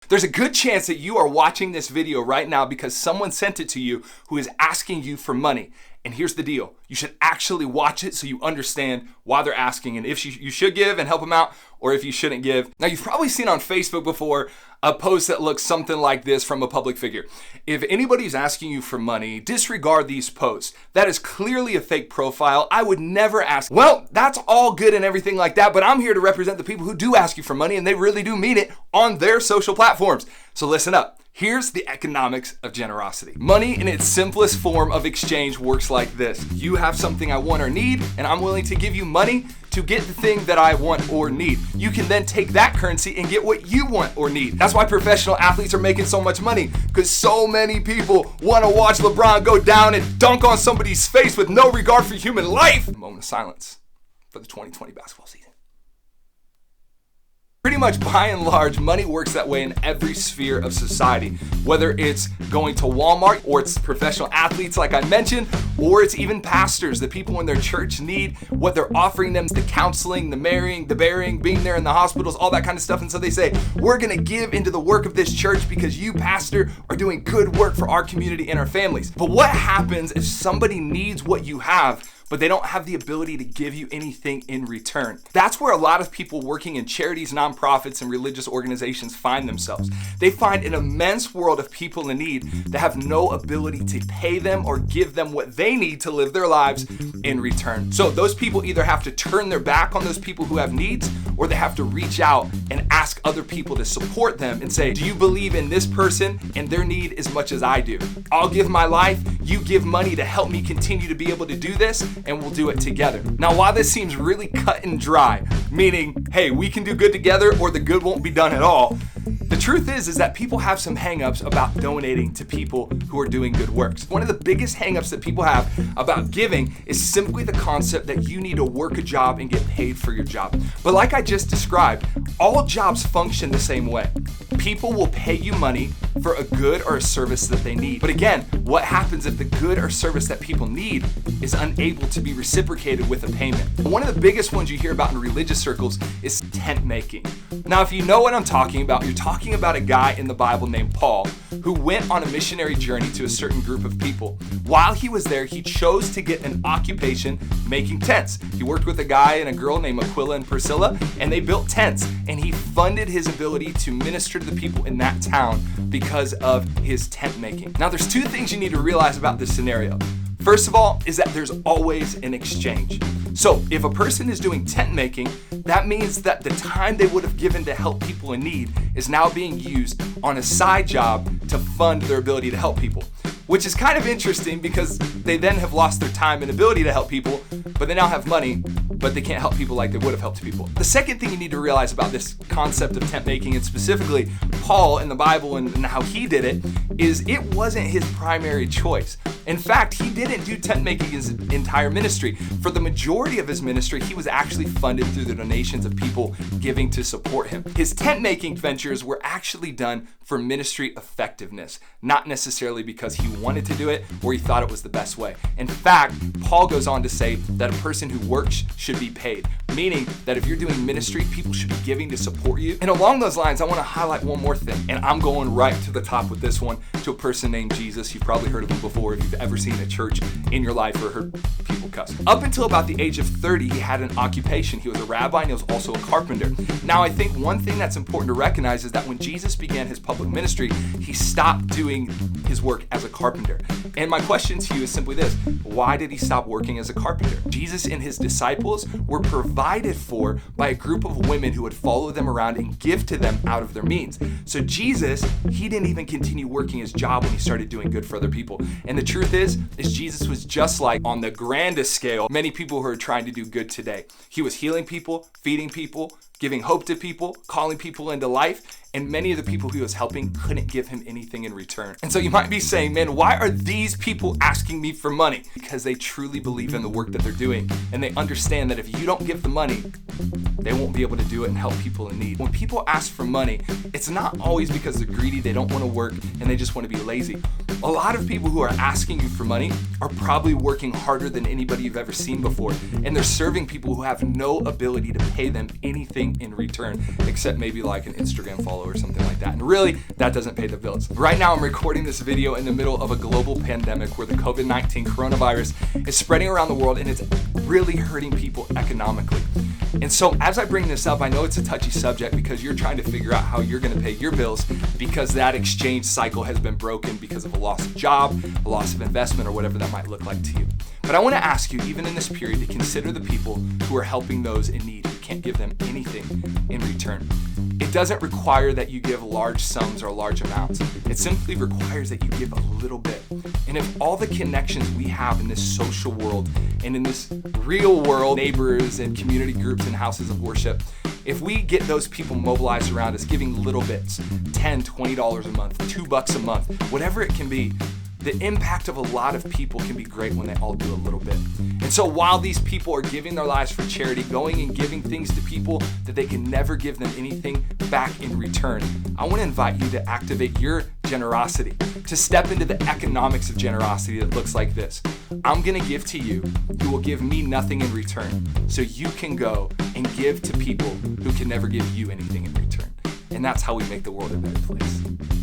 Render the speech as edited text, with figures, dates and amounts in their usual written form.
There's a good chance that you are watching this video right now because someone sent it to you who is asking you for money. And here's the deal. You should actually watch it so you understand why they're asking and if you should give and help them out or if you shouldn't give. Now, you've probably seen on Facebook before a post that looks something like this from a public figure. If anybody's asking you for money, disregard these posts. That is clearly a fake profile. I would never ask. Well, that's all good and everything like that, but I'm here to represent the people who do ask you for money and they really do mean it on their social platforms. So listen up. Here's the economics of generosity. Money in its simplest form of exchange works like this. You have something I want or need, and I'm willing to give you money to get the thing that I want or need. You can then take that currency and get what you want or need. That's why professional athletes are making so much money, because so many people want to watch LeBron go down and dunk on somebody's face with no regard for human life. A moment of silence for the 2020 basketball season. Pretty much by and large, money works that way in every sphere of society, whether it's going to Walmart or it's professional athletes like I mentioned, or it's even pastors. The people in their church need what they're offering them, the counseling, the marrying, the burying, being there in the hospitals, all that kind of stuff. And so they say, we're going to give into the work of this church because you, pastor, are doing good work for our community and our families. But what happens if somebody needs what you have, but they don't have the ability to give you anything in return? That's where a lot of people working in charities, nonprofits, and religious organizations find themselves. They find an immense world of people in need that have no ability to pay them or give them what they need to live their lives in return. So those people either have to turn their back on those people who have needs, or they have to reach out and ask other people to support them and say, do you believe in this person and their need as much as I do? I'll give my life, you give money to help me continue to be able to do this, and we'll do it together. Now, while this seems really cut and dry, meaning, hey, we can do good together or the good won't be done at all, the truth is that people have some hangups about donating to people who are doing good works. One of the biggest hangups that people have about giving is simply the concept that you need to work a job and get paid for your job. But like I just described, all jobs function the same way. People will pay you money for a good or a service that they need. But again, what happens if the good or service that people need is unable to be reciprocated with a payment? One of the biggest ones you hear about in religious circles is tent making. Now, if you know what I'm talking about, you're talking about a guy in the Bible named Paul who went on a missionary journey to a certain group of people. While he was there, he chose to get an occupation making tents. He worked with a guy and a girl named Aquila and Priscilla, and they built tents, and he funded his ability to minister to the people in that town because of his tent making. Now, there's two things you need to realize about this scenario. First of all, is that there's always an exchange. So if a person is doing tent making, that means that the time they would have given to help people in need is now being used on a side job to fund their ability to help people, which is kind of interesting because they then have lost their time and ability to help people, but they now have money, but they can't help people like they would have helped people. The second thing you need to realize about this concept of tent making, and specifically Paul in the Bible and how he did it, is it wasn't his primary choice. In fact, he didn't do tent making his entire ministry. For the majority of his ministry, he was actually funded through the donations of people giving to support him. His tent making ventures were actually done for ministry effectiveness, not necessarily because he wanted to do it or he thought it was the best way. In fact, Paul goes on to say that a person who works should be paid, meaning that if you're doing ministry, people should be giving to support you. And along those lines, I want to highlight one more thing, and I'm going right to the top with this one, to a person named Jesus. You've probably heard of him before if you've ever seen a church in your life or heard people cuss. Up until about the age of 30, he had an occupation. He was a rabbi and he was also a carpenter. Now, I think one thing that's important to recognize is that when Jesus began his public ministry, he stopped doing his work as a carpenter. And my question to you is simply this: why did he stop working as a carpenter? Jesus and his disciples were provided for by a group of women who would follow them around and give to them out of their means. So Jesus, he didn't even continue working his job when he started doing good for other people. And the truth is Jesus was just like, on the grandest scale, many people who are trying to do good today. He was healing people, feeding people, giving hope to people, calling people into life, and many of the people he was helping couldn't give him anything in return. And so you might be saying, man, why are these people asking me for money? Because they truly believe in the work that they're doing, and they understand that if you don't give the money, they won't be able to do it and help people in need. When people ask for money, it's not always because they're greedy, they don't want to work, and they just want to be lazy. A lot of people who are asking asking you for money are probably working harder than anybody you've ever seen before. And they're serving people who have no ability to pay them anything in return, except maybe like an Instagram follow or something like that. And really, that doesn't pay the bills. Right now, I'm recording this video in the middle of a global pandemic where the COVID-19 coronavirus is spreading around the world, and it's really hurting people economically. And so as I bring this up, I know it's a touchy subject because you're trying to figure out how you're going to pay your bills because that exchange cycle has been broken because of a loss of job, a loss of investment, or whatever that might look like to you. But I want to ask you, even in this period, to consider the people who are helping those in need, who can't give them anything in return. It doesn't require that you give large sums or large amounts. It simply requires that you give a little bit. And if all the connections we have in this social world and in this real world, neighbors and community groups and houses of worship, if we get those people mobilized around us, giving little bits, $10, $20 a month, $2 a month, whatever it can be, the impact of a lot of people can be great when they all do a little bit. And so while these people are giving their lives for charity, going and giving things to people that they can never give them anything back in return, I want to invite you to activate your generosity, to step into the economics of generosity that looks like this. I'm going to give to you. You will give me nothing in return. So you can go and give to people who can never give you anything in return. And that's how we make the world a better place.